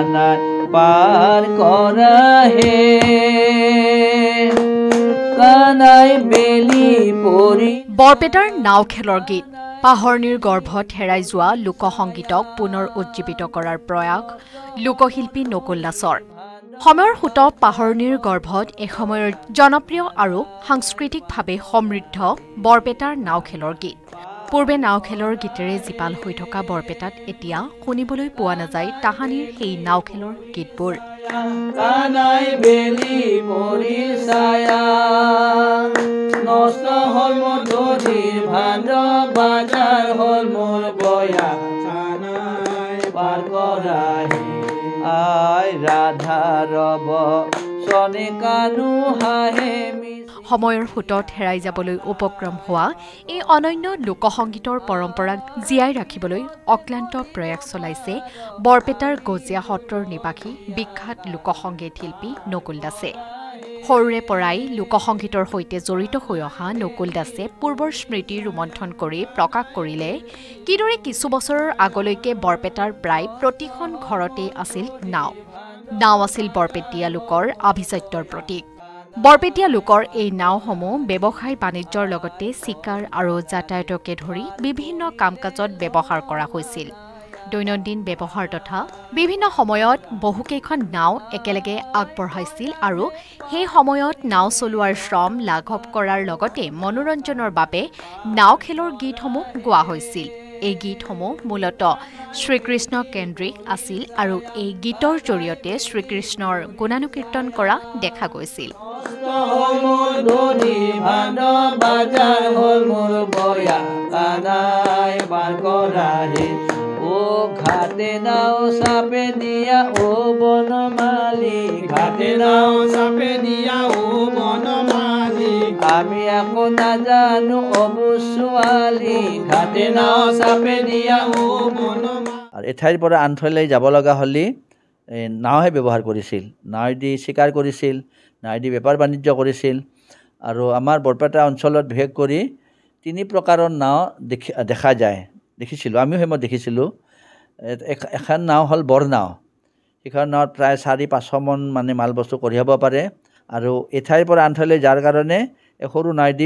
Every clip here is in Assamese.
কানাই পাৰ কৰা হে কানাই বেলি পৰি বৰপেটাৰ নাও খেলৰ গীত পাহৰণিৰ গৰ্ভত হেৰাই যোৱা লোকসংগীতক পুনৰ উজ্জীৱিত কৰাৰ প্ৰয়াস লোকশিল্পী নকুল দাসৰ সময়ৰ সুত পাহৰণিৰ গৰ্ভত এসময়ৰ জনপ্ৰিয় আৰু সাংস্কৃতিকভাৱে সমৃদ্ধ বৰপেটাৰ নাও খেলৰ গীত পূৰ্বে নাও খেলৰ গীতেৰে জীপাল হৈ থকা বৰপেটাত এতিয়া শুনিবলৈ পোৱা নাযায় তাহানিৰ সেই নাও খেলৰ গীতবোৰ কানাই বেলি পৰি ছায়া নষ্ট হল মোৰ ধৰিৰ ভাণ্ড বাজাৰ হল মোৰ বয়া কানাই পাৰ কৰা আই ৰাধা ৰব চনে কানু হাহে সময়ৰ সুতত হেৰাই যাবলৈ উপক্ৰম হোৱা এই অনন্য লোকসংগীতৰ পৰম্পৰাক জীয়াই ৰাখিবলৈ অক্লান্ত প্ৰয়াস চলাইছে বৰপেটাৰ গজিয়া সত্ৰৰ নিবাসী বিখ্যাত লোকসংগীত শিল্পী নকুল দাসে সৰুৰে পৰাই লোকসংগীতৰ সৈতে জড়িত হৈ অহা নকুল দাসে পূৰ্বৰ স্মৃতি ৰোমন্থন কৰি প্ৰকাশ কৰিলে কিদৰে কিছু বছৰৰ আগলৈকে বৰপেটাৰ প্ৰায় প্ৰতিখন ঘৰতে আছিল নাও আছিল বৰপেটীয়া লোকৰ আভিজাত্যৰ প্ৰতীক বৰপেটীয়া লোকৰ এই নাওসমূহ ব্যৱসায় বাণিজ্যৰ লগতে চিকাৰ আৰু যাতায়াতকে ধৰি বিভিন্ন কাম কাজত ব্যৱহাৰ কৰা হৈছিল দৈনন্দিন ব্যৱহাৰ তথা বিভিন্ন সময়ত বহুকেইখন নাও একেলগে আগবঢ়াইছিল আৰু সেই সময়ত নাও চলোৱাৰ শ্ৰম লাঘৱ কৰাৰ লগতে মনোৰঞ্জনৰ বাবে নাও খেলৰ গীতসমূহ গোৱা হৈছিল এই গীতসমূহ মূলতঃ শ্ৰীকৃষ্ণ কেন্দ্ৰিক আছিল আৰু এই গীতৰ জৰিয়তে শ্ৰীকৃষ্ণৰ গুণানুকীৰ্তন কৰা দেখা গৈছিল ঘাটে নাও চাপে দিয়া ও বনমালী ঘাটে নাও চাপে দিয়া ও বনমালী আমি আকৌ নাজানো অবু ছোৱালী ঘাটে নাও চাপে দিয়া ও বনমালী আৰু এঠাইৰ পৰা আন ঠাইলৈ যাব লগা হ'লে নাওহে ব্যৱহাৰ কৰিছিল নাৱেদি চিকাৰ কৰিছিল নাৱেদি বেপাৰ বাণিজ্য কৰিছিল আৰু আমাৰ বৰপেটা অঞ্চলত বিশেষ কৰি তিনি প্ৰকাৰৰ নাও দেখা যায় দেখিছিলোঁ আমিও সেই মই দেখিছিলোঁ এখন নাও হ'ল বৰ নাও সেইখন নাৱত প্ৰায় 4-500 মন মানে মাল বস্তু কঢ়িয়াব পাৰে আৰু এঠাইৰ পৰা আন ঠাইলৈ যাৰ কাৰণে সৰু নাৱেদি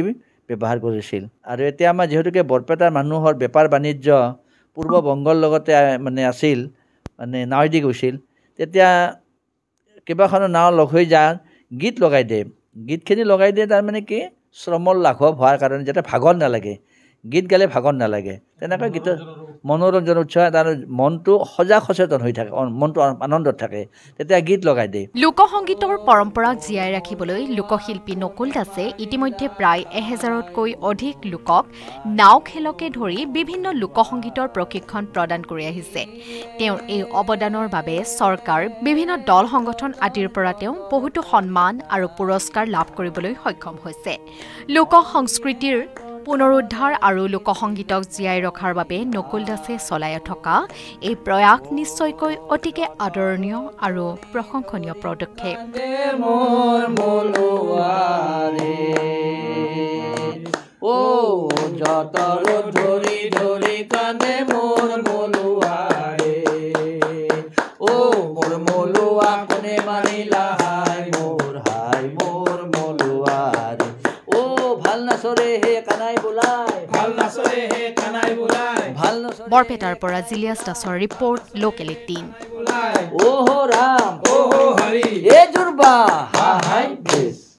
ব্যৱহাৰ কৰিছিল আৰু এতিয়া আমাৰ যিহেতুকে বৰপেটাৰ মানুহৰ বেপাৰ বাণিজ্য পূৰ্ব বংগৰ লগতে মানে আছিল মানে নাৱেদি গৈছিল তেতিয়া কেইবাখনো নাও লগ হৈ যায় গীত লগাই দিয়ে গীতখিনি লগাই দিয়ে তাৰমানে কি শ্ৰমৰ লাঘৱ হোৱাৰ কাৰণে যাতে ভাগৰ নালাগে গীত গালে ভাগৰ নালাগে তেনেকৈ গীতৰ মনোৰঞ্জন উৎসাহ তাৰ মনটো সজাগ সচেতন হৈ থাকে মনটো আনন্দত থাকে তেতিয়া গীত লগাই দিয়ে লোকসংগীতৰ পৰম্পৰাক জীয়াই ৰাখিবলৈ লোকশিল্পী নকুল দাসে ইতিমধ্যে প্ৰায় 1000তকৈ অধিক লোকক নাও খেলকে ধৰি বিভিন্ন লোকসংগীতৰ প্ৰশিক্ষণ প্ৰদান কৰি আহিছে তেওঁৰ এই অৱদানৰ বাবে চৰকাৰ বিভিন্ন দল সংগঠন আদিৰ পৰা তেওঁ বহুতো সন্মান আৰু পুৰস্কাৰ লাভ কৰিবলৈ সক্ষম হৈছে লোক সংস্কৃতিৰ পুনৰুদ্ধাৰ আৰু লোকসংগীতক জীয়াই ৰখাৰ বাবে নকুল দাসে চলাই থকা এই প্ৰয়াস নিশ্চয়কৈ অতিকে আদৰণীয় আৰু প্ৰশংসনীয় পদক্ষেপ বৰপেটাৰ পৰা জিলিয়াছ দাসৰ ৰিপৰ্ট লোকেল 18 ওহ ৰাম ওহ হৰি এ জুৰবা হাই বেছ